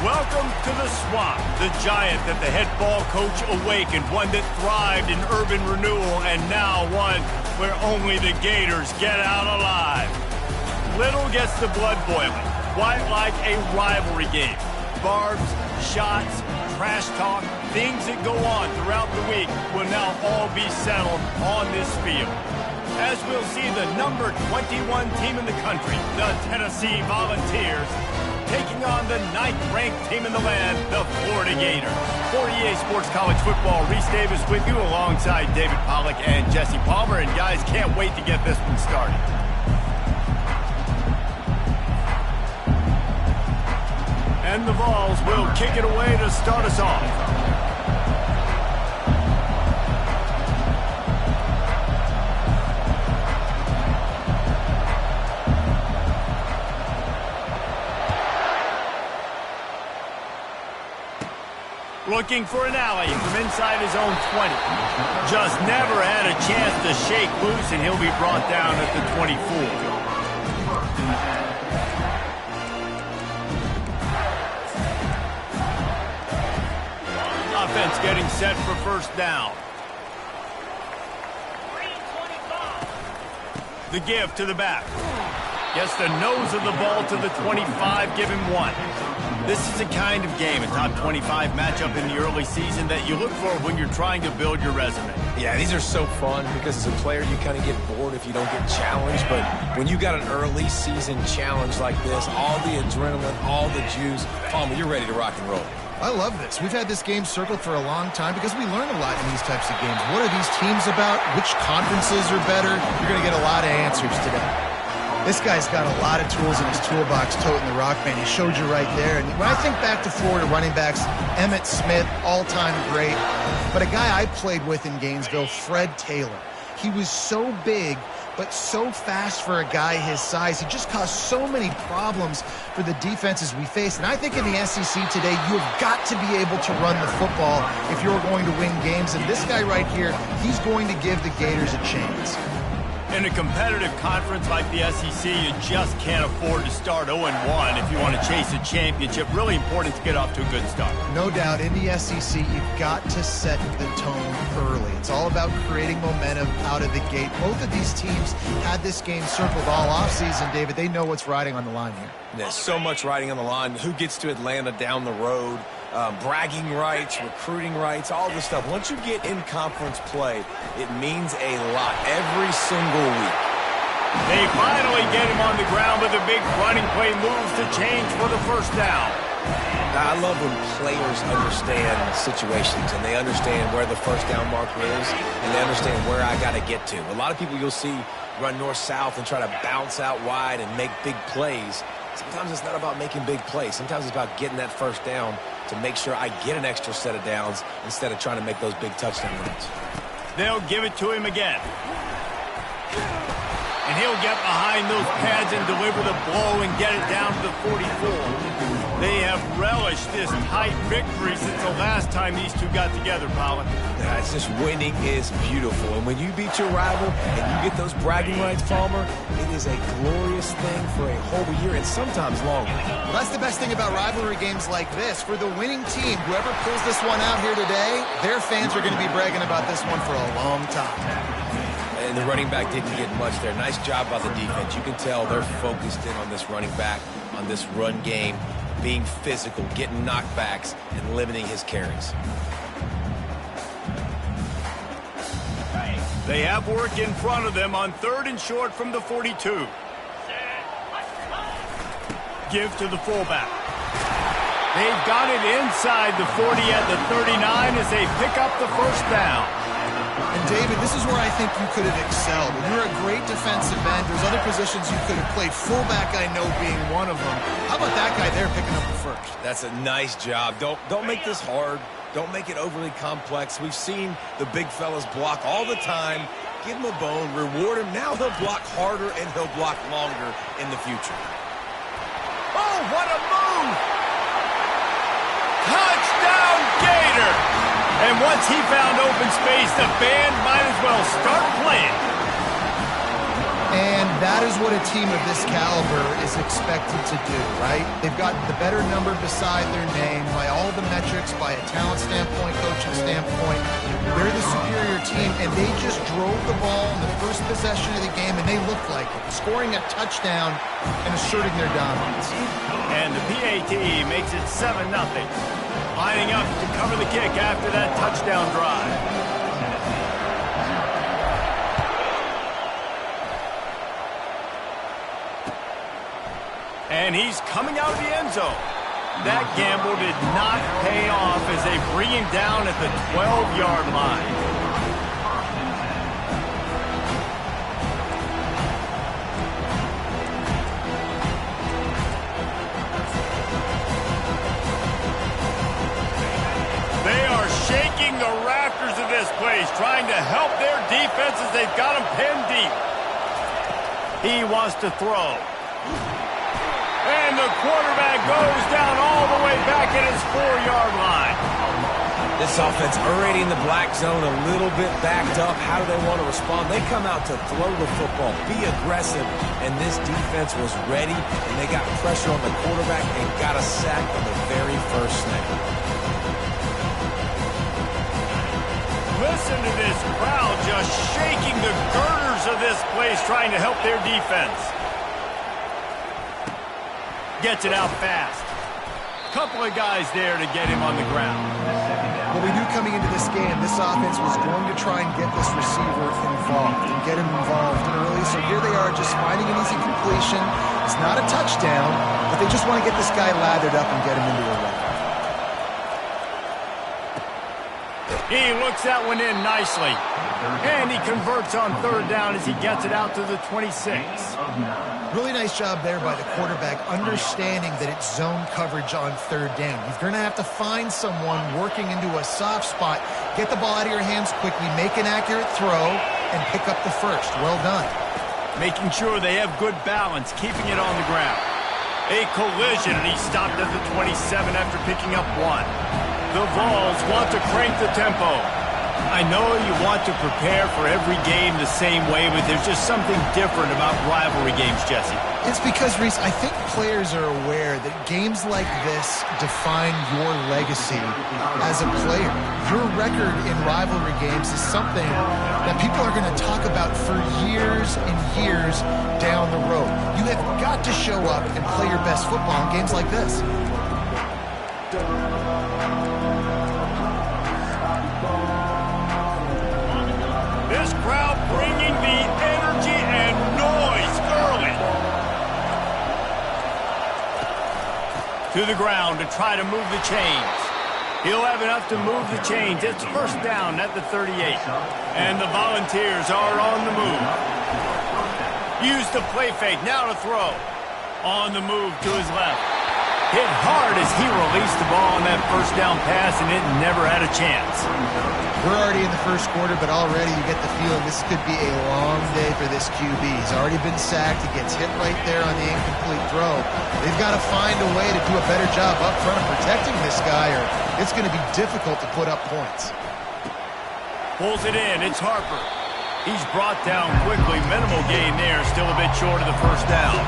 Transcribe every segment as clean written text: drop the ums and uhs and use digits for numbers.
Welcome to the Swamp, the giant that the head ball coach awakened, one that thrived in urban renewal, and now one where only the Gators get out alive. Little gets the blood boiling, quite like a rivalry game. Barbs, shots, trash talk, things that go on throughout the week will now all be settled on this field. As we'll see the number 21 team in the country, the Tennessee Volunteers, taking on the 9th-ranked team in the land, the Florida Gators. For EA Sports College Football, Reese Davis with you alongside David Pollack and Jesse Palmer. And guys, can't wait to get this one started. And the Vols will kick it away to start us off. Looking for an alley from inside his own 20. Just never had a chance to shake loose, and he'll be brought down at the 24. Offense getting set for first down. The give to the back. Gets the nose of the ball to the 25, give him one. This is a kind of game, a top 25 matchup in the early season that you look for when you're trying to build your resume. Yeah, these are so fun because as a player you kind of get bored if you don't get challenged, but when you got an early season challenge like this, all the adrenaline, all the juice, Palmer, you're ready to rock and roll. I love this. We've had this game circled for a long time because we learn a lot in these types of games. What are these teams about? Which conferences are better? You're going to get a lot of answers today. This guy's got a lot of tools in his toolbox toting the rock, man. He showed you right there. And when I think back to Florida running backs, Emmitt Smith, all-time great. But a guy I played with in Gainesville, Fred Taylor. He was so big, but so fast for a guy his size. He just caused so many problems for the defenses we faced. And I think in the SEC today, you've got to be able to run the football if you're going to win games. And this guy right here, he's going to give the Gators a chance. In a competitive conference like the SEC, you just can't afford to start 0-1 if you want to chase a championship. Really important to get off to a good start. No doubt, in the SEC, you've got to set the tone early. It's all about creating momentum out of the gate. Both of these teams had this game circled all offseason, David. They know what's riding on the line here. There's so much riding on the line. Who gets to Atlanta down the road? Bragging rights, recruiting rights, all this stuff. Once you get in conference play, it means a lot every single week. They finally get him on the ground with a big running play moves to change for the first down. Now, I love when players understand situations and they understand where the first down marker is and they understand where I got to get to. A lot of people you'll see run north-south and try to bounce out wide and make big plays. Sometimes it's not about making big plays. Sometimes it's about getting that first down to make sure I get an extra set of downs instead of trying to make those big touchdown runs. They'll give it to him again. And he'll get behind those pads and deliver the blow and get it down to the 44. They have relished this tight victory since the last time these two got together, Pollack. Yeah, it's just winning is beautiful. And when you beat your rival and you get those bragging rights, Palmer, it is a glorious thing for a whole year and sometimes longer. Well, that's the best thing about rivalry games like this. For the winning team, whoever pulls this one out here today, their fans are going to be bragging about this one for a long time. And the running back didn't get much there. Nice job by the defense. You can tell they're focused in on this running back, on this run game, being physical, getting knockbacks, and limiting his carries. They have work in front of them on 3rd and short from the 42. Give to the fullback. They've got it inside the 40 at the 39 as they pick up the first down. And, David, this is where I think you could have excelled. When you're a great defensive end, there's other positions you could have played. Fullback, I know, being one of them. How about that guy there picking up the first? That's a nice job. Don't make this hard. Don't make it overly complex. We've seen the big fellas block all the time. Give him a bone, reward him. Now he'll block harder and he'll block longer in the future. Oh, what a move! Touchdown, Gator! And once he found open space, the band might as well start playing. And That is what a team of this caliber is expected to do, right? They've got the better number beside their name by all the metrics, by a talent standpoint, coaching standpoint. They're the superior team, and they just drove the ball in the first possession of the game, and they looked like it, scoring a touchdown and asserting their dominance. And the PAT makes it 7-0. Lining up to cover the kick after that touchdown drive. And he's coming out of the end zone. That gamble did not pay off as they bring him down at the 12-yard line. They are shaking the rafters of this place, trying to help their defense as they've got them pinned deep. He wants to throw. And the quarterback goes down all the way back at his 4-yard line. This offense already in the black zone, a little bit backed up. How do they want to respond? They come out to throw the football, be aggressive, and this defense was ready, and they got pressure on the quarterback and got a sack on the very first snap. Listen to this crowd just shaking the girders of this place, trying to help their defense. Gets it out fast. Couple of guys there to get him on the ground. Well, we knew coming into this game, this offense was going to try and get this receiver involved and get him involved early. So here they are just finding an easy completion. It's not a touchdown, but they just want to get this guy lathered up and get him into a run. He looks that one in nicely. And he converts on 3rd down as he gets it out to the 26. Really nice job there by the quarterback, understanding that it's zone coverage on 3rd down. You're going to have to find someone working into a soft spot, get the ball out of your hands quickly, make an accurate throw, and pick up the first. Well done. Making sure they have good balance, keeping it on the ground. A collision, and he stopped at the 27 after picking up 1. The Vols want to crank the tempo. I know you want to prepare for every game the same way, but there's just something different about rivalry games, Jesse. It's because, Reese, I think players are aware that games like this define your legacy as a player. Your record in rivalry games is something that people are going to talk about for years and years down the road. You have got to show up and play your best football in games like this. This crowd bringing the energy and noise early. To the ground to try to move the chains. He'll have enough to move the chains. It's 1st down at the 38. And the Volunteers are on the move. Use the play fake. Now to throw. On the move to his left. Hit hard as he released the ball on that 1st down pass, and it never had a chance. We're already in the 1st quarter, but already you get the feeling this could be a long day for this QB. He's already been sacked. He gets hit right there on the incomplete throw. They've got to find a way to do a better job up front of protecting this guy, or it's going to be difficult to put up points. Pulls it in. It's Harper. He's brought down quickly. Minimal gain there. Still a bit short of the 1st down.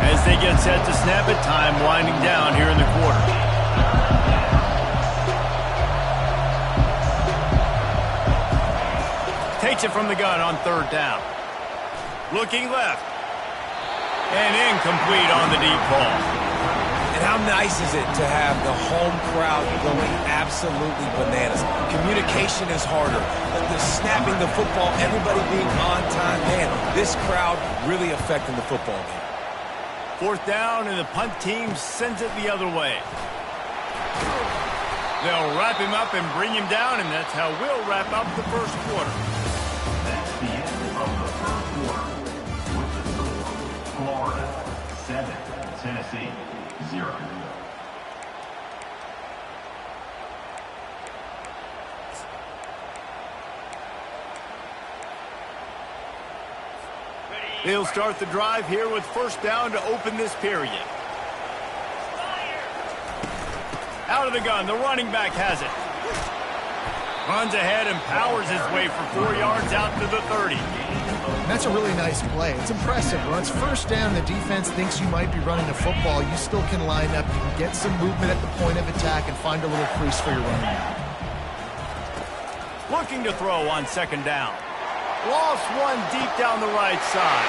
As they get set to snap it, time winding down here in the quarter. Takes it from the gun on 3rd down. Looking left. And incomplete on the deep ball. And how nice is it to have the home crowd going absolutely bananas? Communication is harder. The snapping the football, everybody being on time. Man, this crowd really affecting the football game. 4th down, and the punt team sends it the other way. They'll wrap him up and bring him down, and that's how we'll wrap up the 1st quarter. That's the end of the 1st quarter. With the score, Florida 7, Tennessee 0. They'll start the drive here with 1st down to open this period. Out of the gun, the running back has it. Runs ahead and powers his way for 4 yards out to the 30. And that's a really nice play. It's impressive. When it's first down and the defense thinks you might be running the football, you still can line up. You can get some movement at the point of attack and find a little crease for your running back. Looking to throw on second down. Lost one deep down the right side.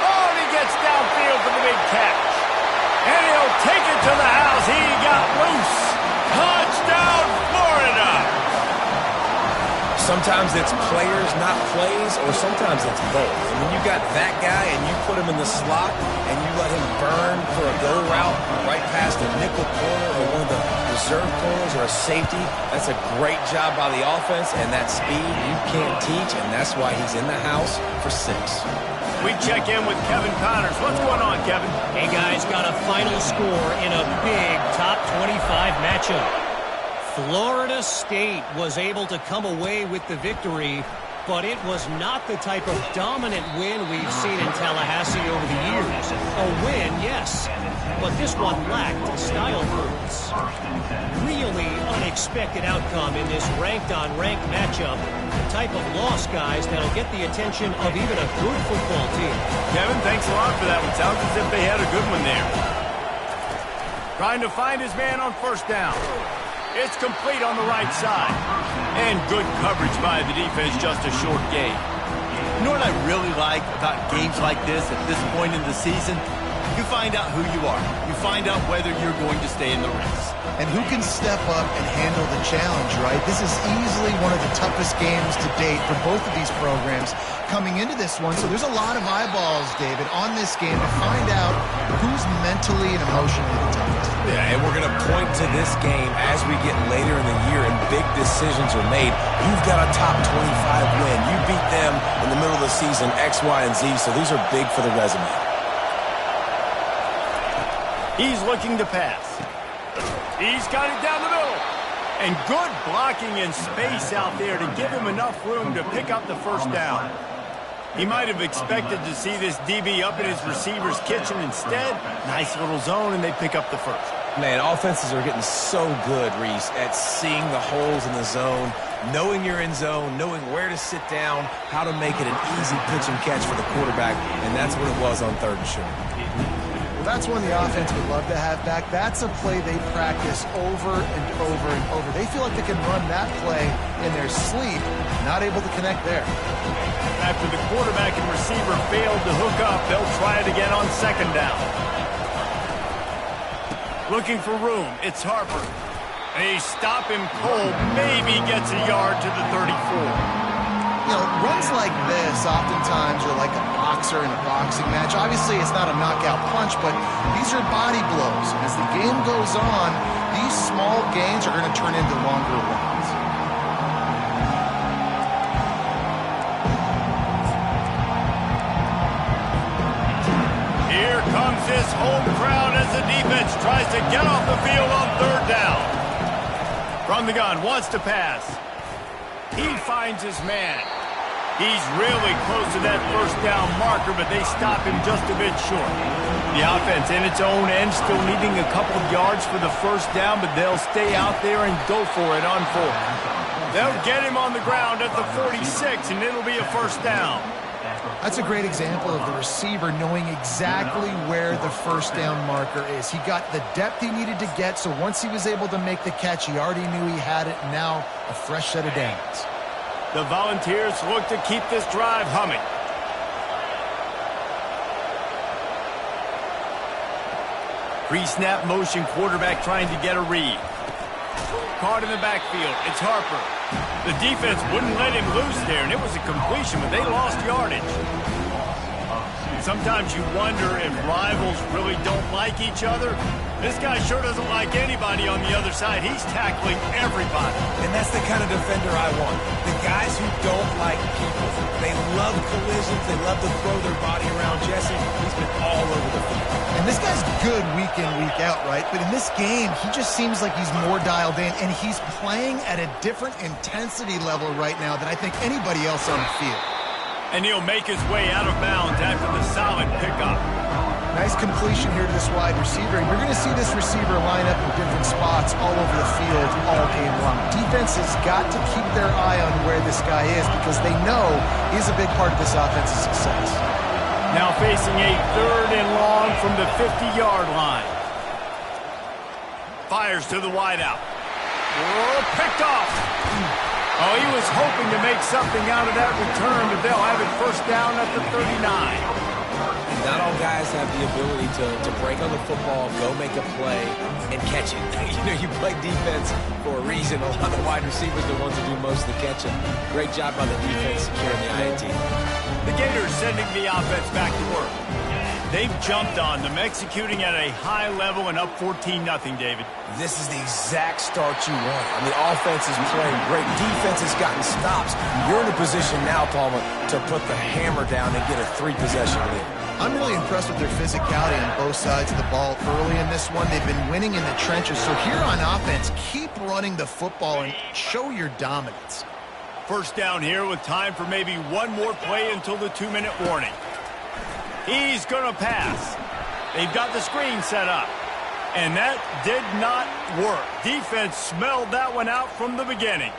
Oh, and he gets downfield for the big catch. And he'll take it to the house. He got loose. Touchdown, Florida! Sometimes it's players, not plays, or sometimes it's both. And when you got that guy and you put him in the slot and you let him burn for a go route right past a nickel corner or one of the reserve corners or a safety, that's a great job by the offense, and that speed you can't teach, and that's why he's in the house for 6. We check in with Kevin Connors. What's going on, Kevin? Hey, guys, got a final score in a big top 25 matchup. Florida State was able to come away with the victory, but it was not the type of dominant win we've seen in Tallahassee over the years. A win, yes, but this one lacked style points. Really unexpected outcome in this ranked-on-ranked matchup. The type of loss, guys, that'll get the attention of even a good football team. Kevin, thanks a lot for that one. Sounds as if they had a good one there. Trying to find his man on first down. It's complete on the right side. And good coverage by the defense, just a short gain. You know what I really like about games like this at this point in the season? You find out who you are. You find out whether you're going to stay in the race. And who can step up and handle the challenge, right? This is easily one of the toughest games to date for both of these programs coming into this one. So there's a lot of eyeballs, David, on this game to find out who's mentally and emotionally the toughest. Yeah, and we're going to point to this game as we get later in the year and big decisions are made. You've got a top 25 win. You beat them in the middle of the season, X, Y, and Z, so these are big for the resume. He's looking to pass. He's got it down the middle. And good blocking in space out there to give him enough room to pick up the first down. He might have expected to see this DB up in his receiver's kitchen. Instead, nice little zone, and they pick up the first. Man, offenses are getting so good, Reese, at seeing the holes in the zone, knowing you're in zone, knowing where to sit down, how to make it an easy pitch and catch for the quarterback, and that's what it was on third and short. Well, that's one the offense would love to have back. That's a play they practice over and over and over. They feel like they can run that play in their sleep, not able to connect there. After the quarterback and receiver failed to hook up, they'll try it again on second down. Looking for room, it's Harper. They stop him cold, maybe gets a yard to the 34. You know, runs like this oftentimes are like a boxer in a boxing match. Obviously, it's not a knockout punch, but these are body blows. And as the game goes on, these small gains are going to turn into longer ones. Here comes this home crowd as the defense tries to get off the field on third down. From the gun, wants to pass. He finds his man. He's really close to that first down marker, but they stop him just a bit short. The offense in its own end still needing a couple of yards for the first down, but they'll stay out there and go for it on fourth. They'll get him on the ground at the 46, and it'll be a first down. That's a great example of the receiver knowing exactly where the first down marker is. He got the depth he needed to get, so once he was able to make the catch, he already knew he had it. Now a fresh set of downs. The Volunteers look to keep this drive humming. Pre-snap motion, quarterback trying to get a read. Caught in the backfield. It's Harper. The defense wouldn't let him loose there, and it was a completion, but they lost yardage. Sometimes you wonder if rivals really don't like each other. This guy sure doesn't like anybody on the other side. He's tackling everybody. And that's the kind of defender I want. The guys who don't like people. They love collisions. They love to throw their body around Jesse. He's been all over the field. And this guy's good week in, week out, right? But in this game, he just seems like he's more dialed in, and he's playing at a different intensity level right now than I think anybody else on the field. And he'll make his way out of bounds after the solid pickup. Nice Nice completion here to this wide receiver. And you're going to see this receiver line up in different spots all over the field all game long. Defense has got to keep their eye on where this guy is because they know he's a big part of this offense's success. Now facing a 3rd and long from the 50-yard line. Fires to the wideout. Oh, picked off. Oh, he was hoping to make something out of that return, but they'll have it first down at the 39. Not all guys have the ability to break on the football, go make a play, and catch it. You play defense for a reason. A lot of wide receivers are the ones that do most of the catching. Great job by the defense securing the INT. The Gators sending the offense back to work. They've jumped on them, executing at a high level and up 14-0, David. This is the exact start you want. I mean, offense is playing great. Defense has gotten stops. You're in a position now, Palmer, to put the hammer down and get a 3-possession lead. I'm really impressed with their physicality on both sides of the ball early in this one. They've been winning in the trenches. So here on offense, keep running the football and show your dominance. First down here with time for maybe one more play until the 2-minute warning. He's going to pass. They've got the screen set up. And that did not work. Defense smelled that one out from the beginning.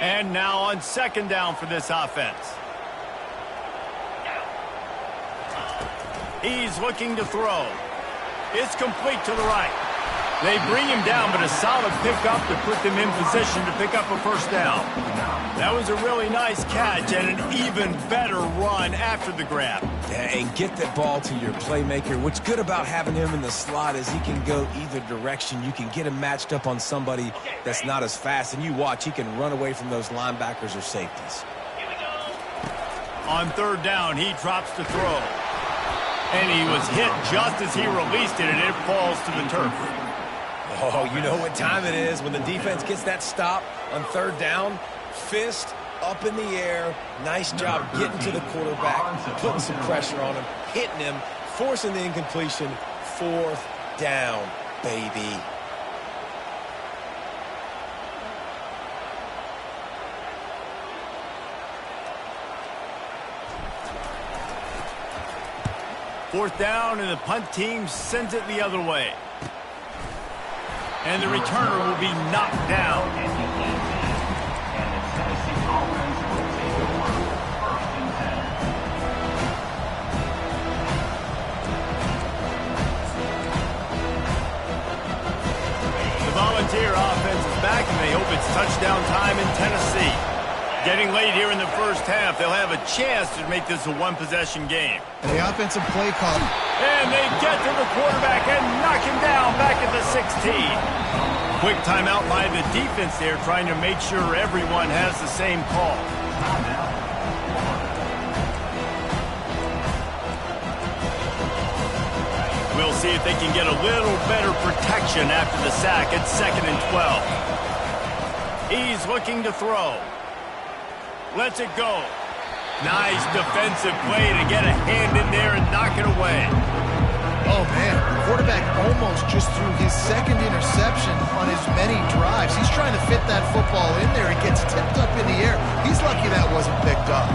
And now on 2nd down for this offense. He's looking to throw. It's complete to the right. They bring him down, but a solid pickup to put them in position to pick up a first down. That was a really nice catch and an even better run after the grab. Yeah, and get that ball to your playmaker. What's good about having him in the slot is he can go either direction. You can get him matched up on somebody that's not as fast, and you watch, he can run away from those linebackers or safeties. On 3rd down, he drops to throw. And he was hit just as he released it, and it falls to the turf. Oh, you know what time it is when the defense gets that stop on 3rd down. Fist up in the air. Nice job getting to the quarterback, putting some pressure on him, hitting him, forcing the incompletion. 4th down, baby. Fourth down, and the punt team sends it the other way. And the returner will be knocked down. The Volunteer offense is back, and they hope it's touchdown time in Tennessee. Getting late here in the first half, they'll have a chance to make this a one-possession game. And the offensive play call. And they get to the quarterback and knock him down back at the 16. Quick timeout by the defense there, trying to make sure everyone has the same call. We'll see if they can get a little better protection after the sack at 2nd and 12. He's looking to throw. Lets it go. Nice defensive play to get a hand in there and knock it away. Oh, man. The quarterback almost just threw his 2nd interception on as many drives. He's trying to fit that football in there. It gets tipped up in the air. He's lucky that wasn't picked up.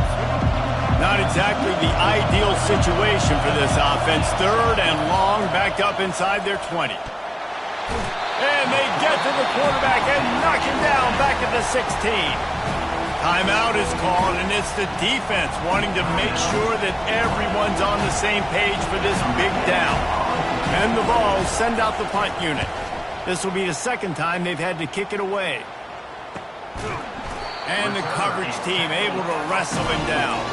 Not exactly the ideal situation for this offense. 3rd and long, back up inside their 20. And they get to the quarterback and knock him down back at the 16. Timeout is called, and it's the defense wanting to make sure that everyone's on the same page for this big down. And the Vols send out the punt unit. This will be the 2nd time they've had to kick it away. And the coverage team able to wrestle him down.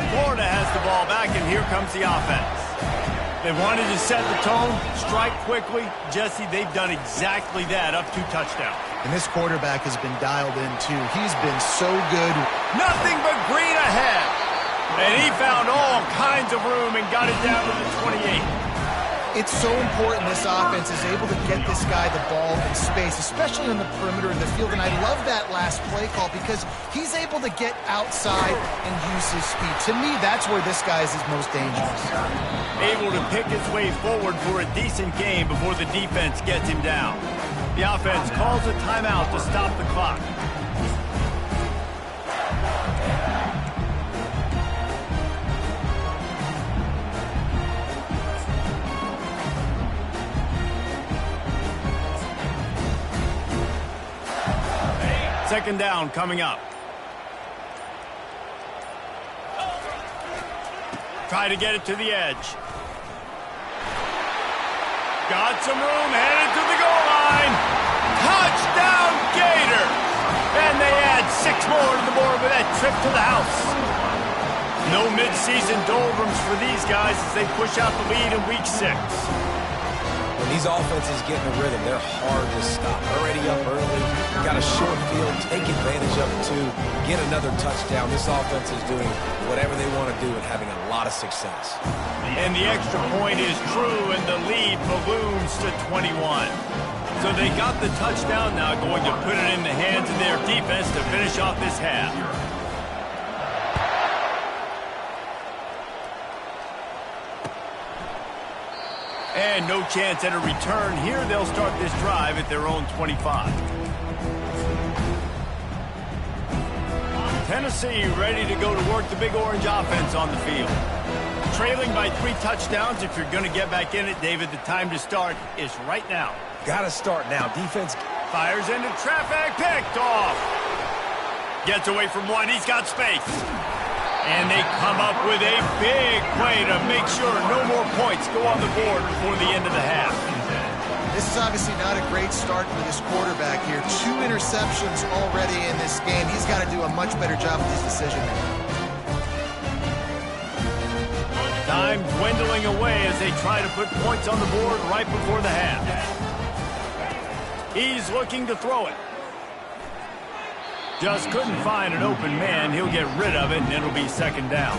Florida has the ball back, and here comes the offense. They wanted to set the tone, strike quickly. Jesse, they've done exactly that, up 2 touchdowns. And this quarterback has been dialed in, too. He's been so good. Nothing but green ahead. And he found all kinds of room and got it down to the 28. It's so important this offense is able to get this guy the ball in space, especially on the perimeter of the field. And I love that last play call because he's able to get outside and use his speed. To me, that's where this guy is his most dangerous. Able to pick his way forward for a decent game before the defense gets him down. The offense calls a timeout to stop the clock. Second down coming up. Try to get it to the edge. Got some room, headed to the goal line. Touchdown, Gator! And they add 6 more to the board with that trip to the house. No midseason doldrums for these guys as they push out the lead in Week 6. When these offenses get in a rhythm, they're hard to stop. Already up early, got a short field, take advantage of it too, get another touchdown. This offense is doing whatever they want to do and having a lot of success. And the extra point is true, and the lead balloons to 21. So they got the touchdown, now going to put it in the hands of their defense to finish off this half. And no chance at a return here. They'll start this drive at their own 25. Tennessee ready to go to work the Big Orange offense on the field. Trailing by 3 touchdowns. If you're going to get back in it, David, the time to start is right now. Got to start now. Defense fires into traffic, picked off. Gets away from one. He's got space. And they come up with a big play to make sure no more points go on the board before the end of the half. This is obviously not a great start for this quarterback here. 2 interceptions already in this game. He's got to do a much better job with his decision making. Time dwindling away as they try to put points on the board right before the half. He's looking to throw it. Just couldn't find an open man. He'll get rid of it, and it'll be second down.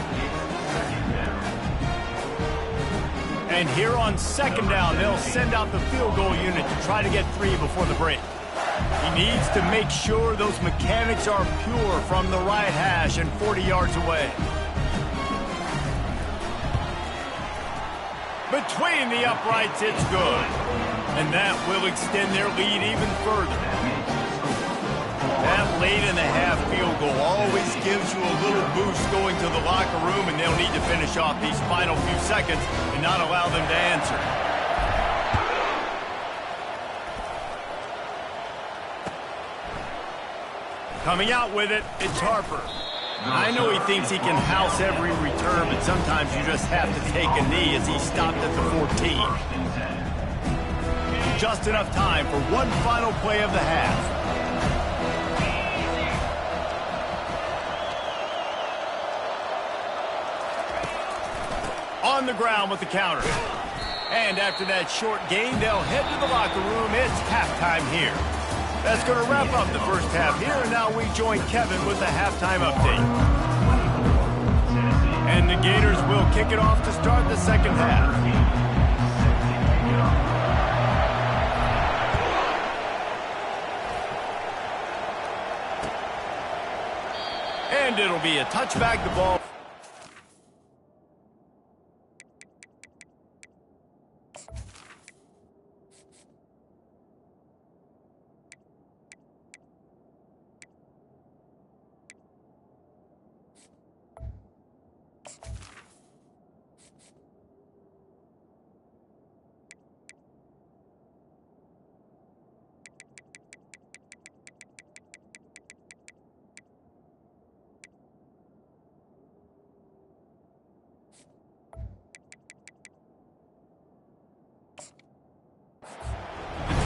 And here on second down, they'll send out the field goal unit to try to get 3 before the break. He needs to make sure those mechanics are pure from the right hash and 40 yards away. Between the uprights, it's good. And that will extend their lead even further. That late in the half field goal always gives you a little boost going to the locker room, and they'll need to finish off these final few seconds and not allow them to answer. Coming out with it, it's Harper. I know he thinks he can house every return, but sometimes you just have to take a knee as he stopped at the 14. Just enough time for one final play of the half. On the ground with the counter. And after that short gain, they'll head to the locker room. It's halftime here. That's going to wrap up the first half here, and now we join Kevin with the halftime update. And the Gators will kick it off to start the second half. And it'll be a touchback, the ball.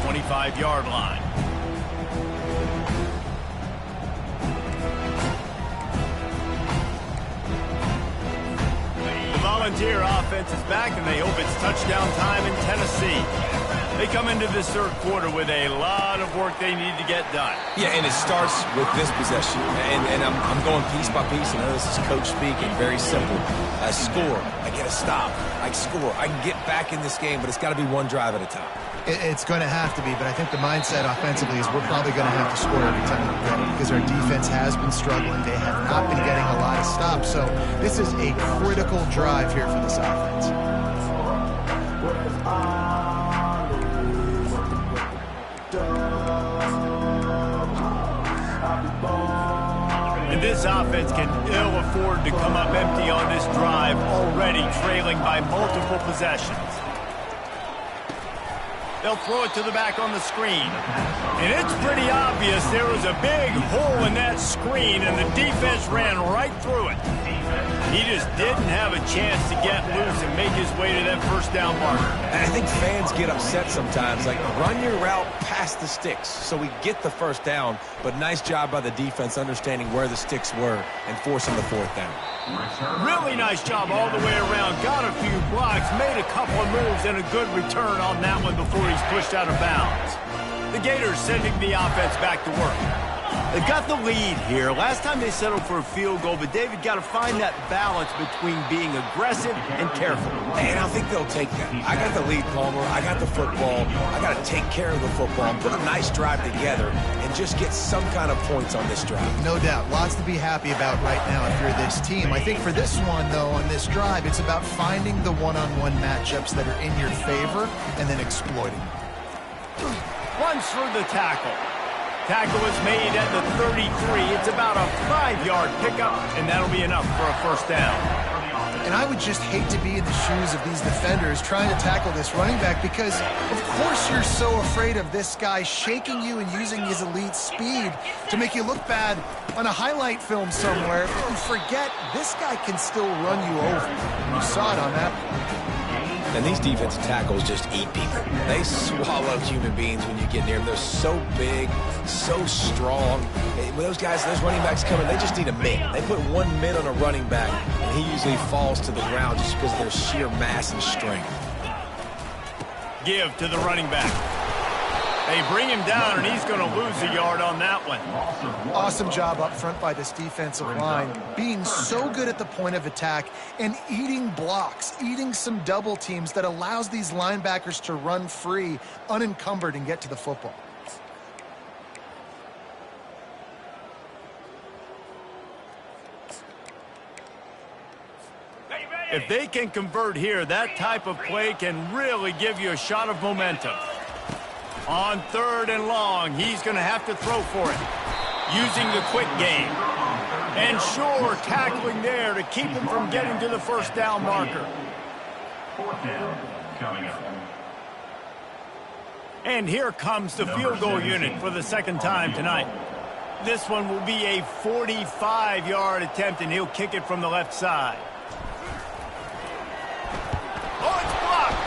The 25-yard line. The Volunteer offense is back, and they hope it's touchdown time in Tennessee. They come into this third quarter with a lot of work they need to get done. Yeah, and it starts with this possession. And I'm going piece by piece. I know this is coach speaking, very simple. I score, I get a stop. I score, I can get back in this game, but it's got to be one drive at a time. It's going to have to be, but I think the mindset offensively is we're probably going to have to score every time we get it because our defense has been struggling. They have not been getting a lot of stops, so this is a critical drive here for this offense. And this offense can ill afford to come up empty on this drive, already trailing by multiple possessions. They'll throw it to the back on the screen. And it's pretty obvious there was a big hole in that screen, and the defense ran right through it. He just didn't have a chance to get loose and make his way to that first down marker. And I think fans get upset sometimes, like run your route past the sticks so we get the first down, but nice job by the defense understanding where the sticks were and forcing the fourth down. Really nice job all the way around. Got a few blocks, made a couple of moves, and a good return on that one before he's pushed out of bounds. The Gators sending the offense back to work. They've got the lead here. Last time they settled for a field goal, but David got to find that balance between being aggressive and careful. And I think they'll take that. I got the lead, Palmer. I got the football. I got to take care of the football and put a nice drive together and just get some kind of points on this drive. No doubt. Lots to be happy about right now if you're this team. I think for this one, though, on this drive, it's about finding the one-on-one matchups that are in your favor and then exploiting them. Runs through the tackle. Tackle is made at the 33. It's about a 5-yard pickup, and that'll be enough for a first down. And I would just hate to be in the shoes of these defenders trying to tackle this running back because, of course, you're so afraid of this guy shaking you and using his elite speed to make you look bad on a highlight film somewhere. But you forget this guy can still run you over. You saw it on that. And these defensive tackles just eat people. They swallow human beings when you get near them. They're so big, so strong. When those guys, those running backs come in, they just need a mitt. They put one mitt on a running back, and he usually falls to the ground just because of their sheer mass and strength. Give to the running back. They bring him down, and he's going to lose a yard on that one. Awesome job up front by this defensive line, being so good at the point of attack and eating blocks, eating some double teams that allows these linebackers to run free, unencumbered, and get to the football. If they can convert here, that type of play can really give you a shot of momentum. On 3rd and long, he's going to have to throw for it, using the quick game. And sure, tackling there to keep him from getting to the first down marker. Fourth down coming up. And here comes the field goal unit for the second time tonight. This one will be a 45-yard attempt, and he'll kick it from the left side. Oh, it's blocked!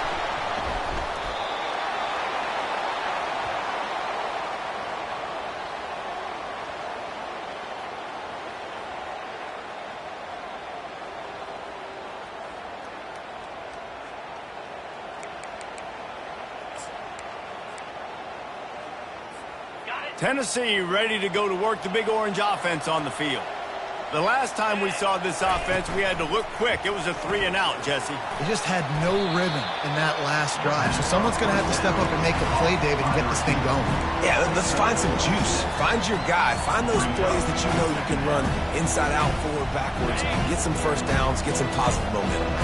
Tennessee ready to go to work the Big Orange offense on the field. The last time we saw this offense, we had to look quick. It was a 3-and-out, Jesse. They just had no rhythm in that last drive. So someone's going to have to step up and make a play, David, and get this thing going. Yeah, let's find some juice. Find your guy. Find those plays that you know you can run inside out, forward, backwards. Get some first downs. Get some positive momentum.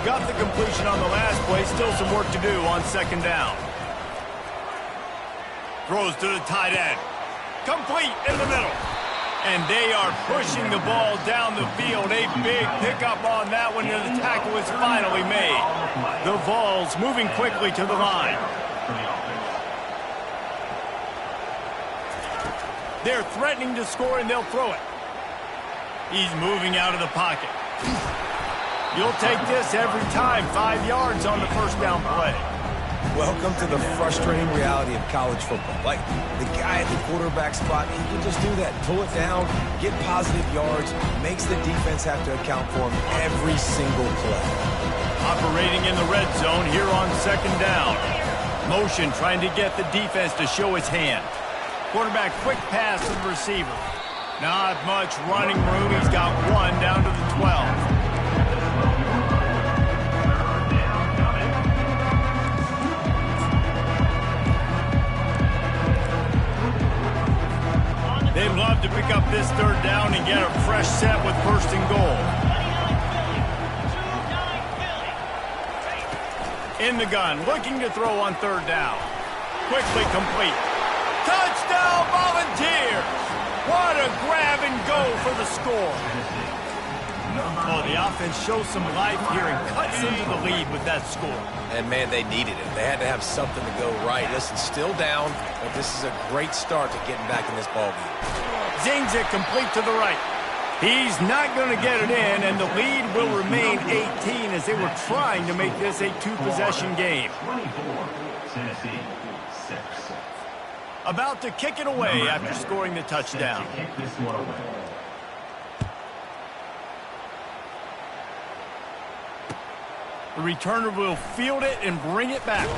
Got the completion on the last play. Still some work to do on 2nd down. Throws to the tight end. Complete in the middle. And they are pushing the ball down the field. A big pickup on that one, and the tackle is finally made. The Vols moving quickly to the line. They're threatening to score, and they'll throw it. He's moving out of the pocket. You'll take this every time. 5 yards on the first down play. Welcome to the frustrating reality of college football. Like, the guy at the quarterback spot, he can just do that. Pull it down, get positive yards, makes the defense have to account for him every single play. Operating in the red zone here on 2nd down. Motion trying to get the defense to show its hand. Quarterback quick pass to the receiver. Not much running room. He's got one down to the 12. They'd love to pick up this third down and get a fresh set with first and goal. In the gun, looking to throw on third down. Quickly complete. Touchdown Volunteers! What a grab and go for the score. Oh, the offense shows some life here and cuts into the lead with that score. And, man, they needed it. They had to have something to go right. Listen, still down, but this is a great start to getting back in this ballgame. Zings it complete to the right. He's not going to get it in, and the lead will remain 18 as they were trying to make this a two-possession game. 24, Tennessee, 6. About to kick it away after scoring the touchdown. Kick this one away. The returner will field it and bring it back.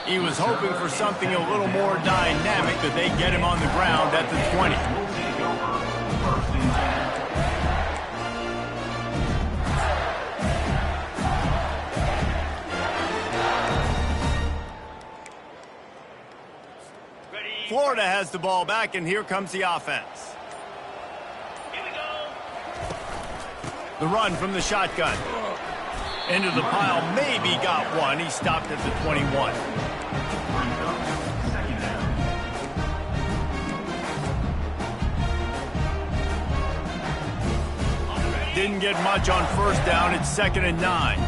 He was hoping for something a little more dynamic, but they get him on the ground at the 20. We'll take over first and 10. Florida has the ball back, and here comes the offense. Here we go. The run from the shotgun. Into the pile, maybe got one. He stopped at the 21. Second down. Didn't get much on first down. It's 2nd and 9.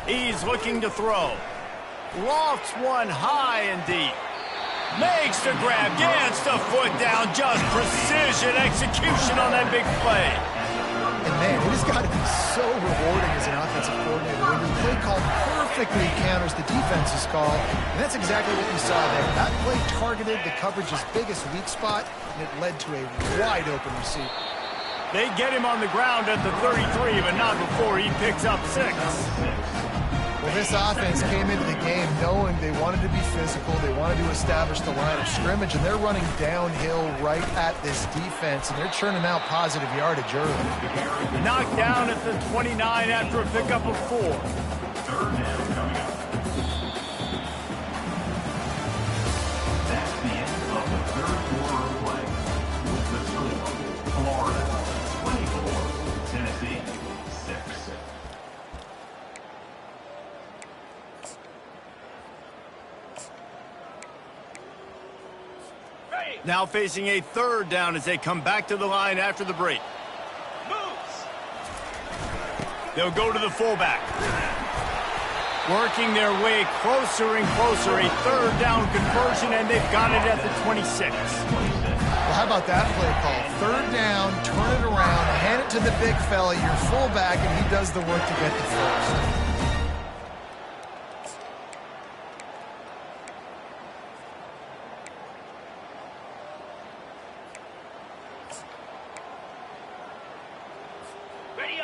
He's looking to throw. Lofts one high and deep. Makes the grab, gets the foot down. Just precision execution on that big play. And man, it has got to be so rewarding as an offensive coordinator when your play call perfectly counters the defense's call. And that's exactly what we saw there. That play targeted the coverage's biggest weak spot, and it led to a wide open receiver. They get him on the ground at the 33, but not before he picks up 6. Well, this offense came into the game knowing they wanted to be physical, they wanted to establish the line of scrimmage, and they're running downhill right at this defense, and they're churning out positive yardage early. Knocked down at the 29 after a pickup of 4. Third down coming up. That's the end of the third quarter of play. With the score, Florida 24, Tennessee 6. Now facing a third down as they come back to the line after the break. Moves. They'll go to the fullback. Working their way closer and closer. A third down conversion, and they've got it at the 26. Well, how about that play call? Third down, turn it around, hand it to the big fella, your fullback, and he does the work to get the first.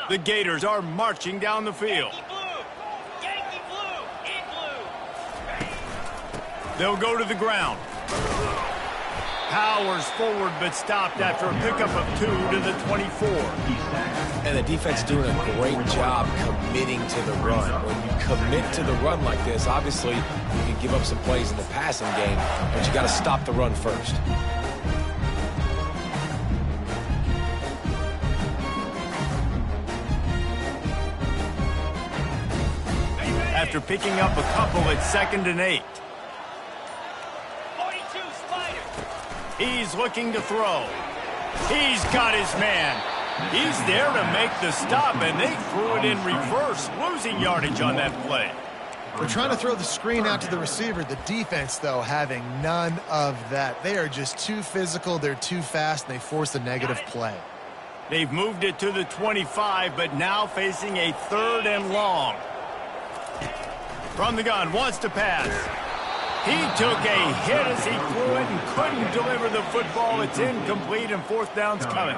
The Gators are marching down the field. Yankee blue, in blue. They'll go to the ground. Powers forward, but stopped after a pickup of 2 to the 24. And the defense doing a great job committing to the run. When you commit to the run like this, obviously you can give up some plays in the passing game, but you got to stop the run first. After picking up a couple at 2nd and 8. 42 Spider. He's looking to throw. He's got his man. He's there to make the stop, and they threw it in reverse, losing yardage on that play. They're trying to throw the screen out to the receiver. The defense, though, having none of that. They are just too physical, they're too fast, and they force a negative play. They've moved it to the 25, but now facing a 3rd and long. From the gun, wants to pass. He took a hit as he threw it and couldn't deliver the football. It's incomplete, and 4th down's coming.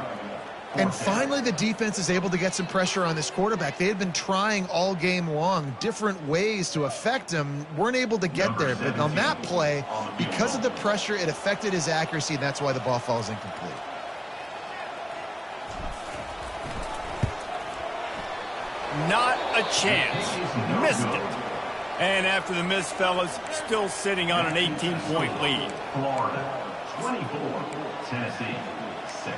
And finally, the defense is able to get some pressure on this quarterback. They had been trying all game long, different ways to affect him, weren't able to get there. But on that play, because of the pressure, it affected his accuracy, and that's why the ball falls incomplete. Not a chance. Missed it. And after the miss, fellas, still sitting on an 18-point lead. Florida, 24. Tennessee, 6.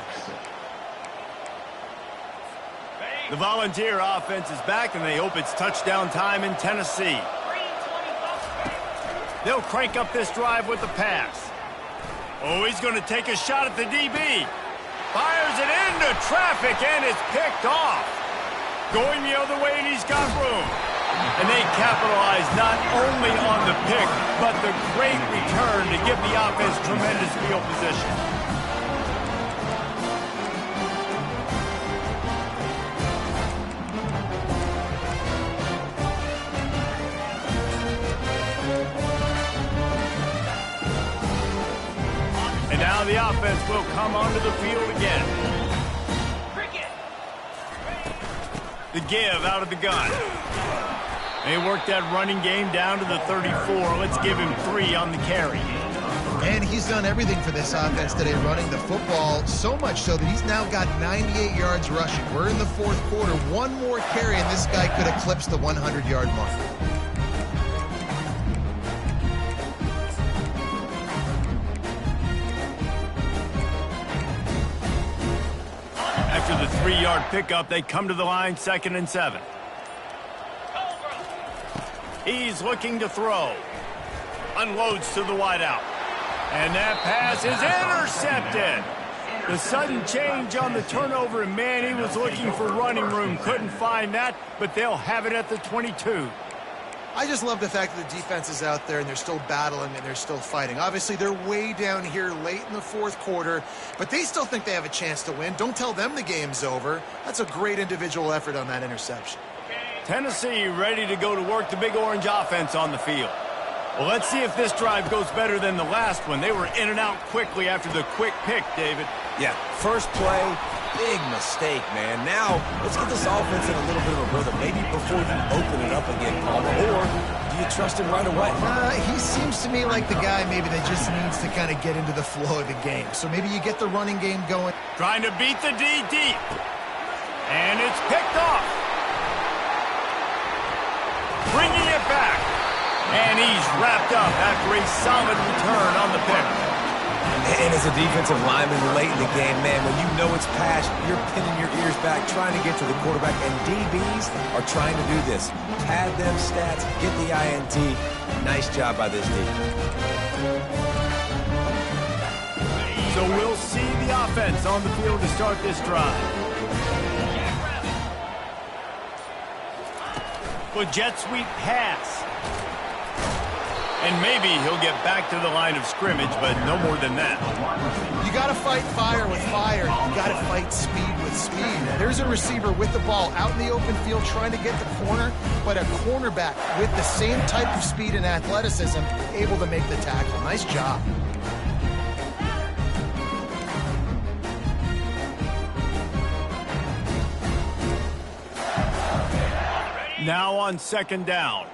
The Volunteer offense is back, and they hope it's touchdown time in Tennessee. They'll crank up this drive with the pass. Oh, he's going to take a shot at the DB. Fires it into traffic, and it's picked off. Going the other way, and he's got room. And they capitalize not only on the pick, but the great return to give the offense tremendous field position. And now the offense will come onto the field again. The give out of the gun. They work that running game down to the 34. Let's give him 3 on the carry. And he's done everything for this offense today, running the football, so much so that he's now got 98 yards rushing. We're in the fourth quarter. One more carry, and this guy could eclipse the 100-yard mark. After the 3-yard pickup, they come to the line, 2nd and 7. He's looking to throw. Unloads to the wideout. And that pass is intercepted. The sudden change on the turnover, and man, he was looking for running room. Couldn't find that, but they'll have it at the 22. I just love the fact that the defense is out there and they're still battling and they're still fighting. Obviously, they're way down here late in the fourth quarter, but they still think they have a chance to win. Don't tell them the game's over. That's a great individual effort on that interception. Tennessee ready to go to work the Big Orange offense on the field. Well, let's see if this drive goes better than the last one. They were in and out quickly after the quick pick, David. Yeah, first play, big mistake, man. Now, let's get this offense in a little bit of a rhythm. Maybe before you open it up again, Palmer, or do you trust him right away? He seems to me like the guy maybe that just needs to kind of get into the flow of the game. So maybe you get the running game going. Trying to beat the D deep. And it's picked off. Bringing it back. And he's wrapped up after a solid return on the pick. And as a defensive lineman late in the game, man, when you know it's past, you're pinning your ears back, trying to get to the quarterback, and DBs are trying to do this. Pad them stats, get the INT. Nice job by this D. So we'll see the offense on the field to start this drive. Well, jet sweep pass. And maybe he'll get back to the line of scrimmage, but no more than that. You got to fight fire with fire. You got to fight speed with speed. There's a receiver with the ball out in the open field trying to get the corner, but a cornerback with the same type of speed and athleticism able to make the tackle. Nice job. Now on 2nd down.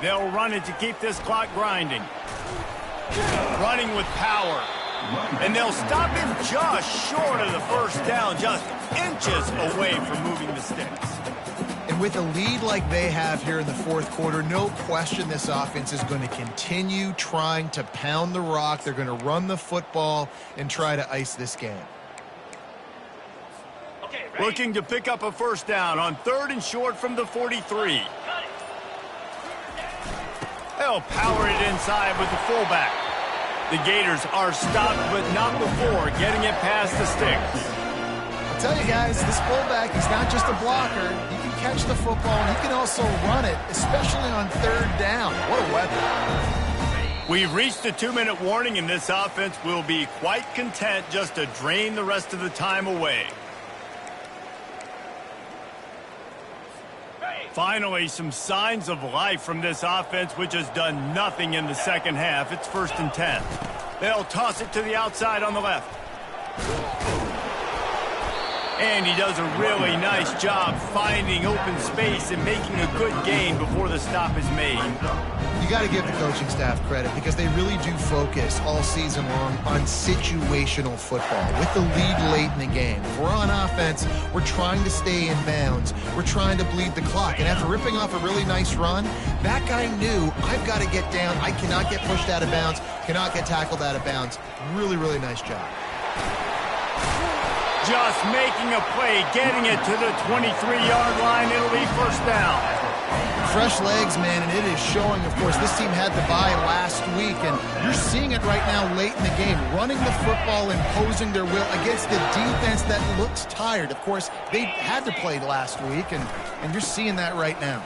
They'll run it to keep this clock grinding. Running with power. And they'll stop him just short of the first down, just inches away from moving the sticks. And with a lead like they have here in the fourth quarter, no question this offense is going to continue trying to pound the rock. They're going to run the football and try to ice this game. Looking to pick up a first down on 3rd and short from the 43. They'll power it inside with the fullback. The Gators are stopped, but not before getting it past the sticks. I'll tell you guys, this fullback is not just a blocker. He can catch the football, and he can also run it, especially on 3rd down. What a weapon. We've reached a 2-minute warning, and this offense will be quite content just to drain the rest of the time away. Finally, some signs of life from this offense, which has done nothing in the second half. It's 1st and 10. They'll toss it to the outside on the left. And he does a really nice job finding open space and making a good gain before the stop is made. You got to give the coaching staff credit because they really do focus all season long on situational football with the lead late in the game. If we're on offense, we're trying to stay in bounds. We're trying to bleed the clock. And after ripping off a really nice run, that guy knew, I've got to get down. I cannot get pushed out of bounds, cannot get tackled out of bounds. Really, really nice job. Just making a play, getting it to the 23-yard line. It'll be first down. Fresh legs, man, and it is showing, of course, this team had the bye last week, and you're seeing it right now late in the game, running the football, imposing their will against the defense that looks tired. Of course, they had to play last week, and you're seeing that right now.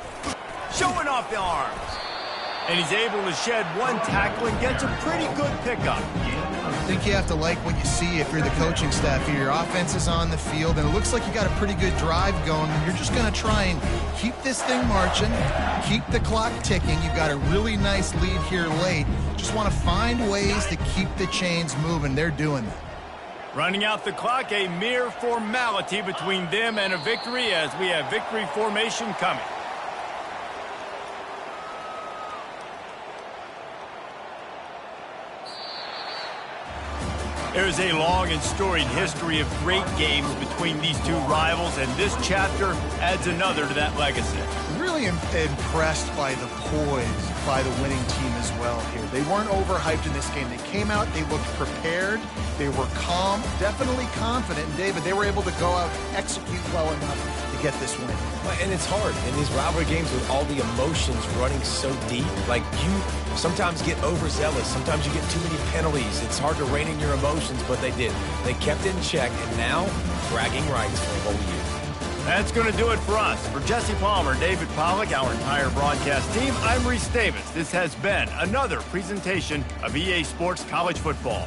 Showing off the arms. And he's able to shed one tackle and gets a pretty good pickup. I think you have to like what you see if you're the coaching staff here. Your offense is on the field, and it looks like you got a pretty good drive going. And you're just going to try and keep this thing marching, keep the clock ticking. You've got a really nice lead here late. Just want to find ways to keep the chains moving. They're doing that. Running out the clock, a mere formality between them and a victory as we have victory formation coming. There's a long and storied history of great games between these two rivals, and this chapter adds another to that legacy. Really impressed by the poise by the winning team as well here. They weren't overhyped in this game. They came out, they looked prepared, they were calm, definitely confident. And David, they were able to go out and execute well enough to get this win. And it's hard in these rivalry games with all the emotions running so deep. Like, you sometimes get overzealous. Sometimes you get too many penalties. It's hard to rein in your emotions, but they did. They kept it in check, and now bragging rights for a whole year. That's going to do it for us. For Jesse Palmer, David Pollack, our entire broadcast team, I'm Reese Davis. This has been another presentation of EA Sports College Football.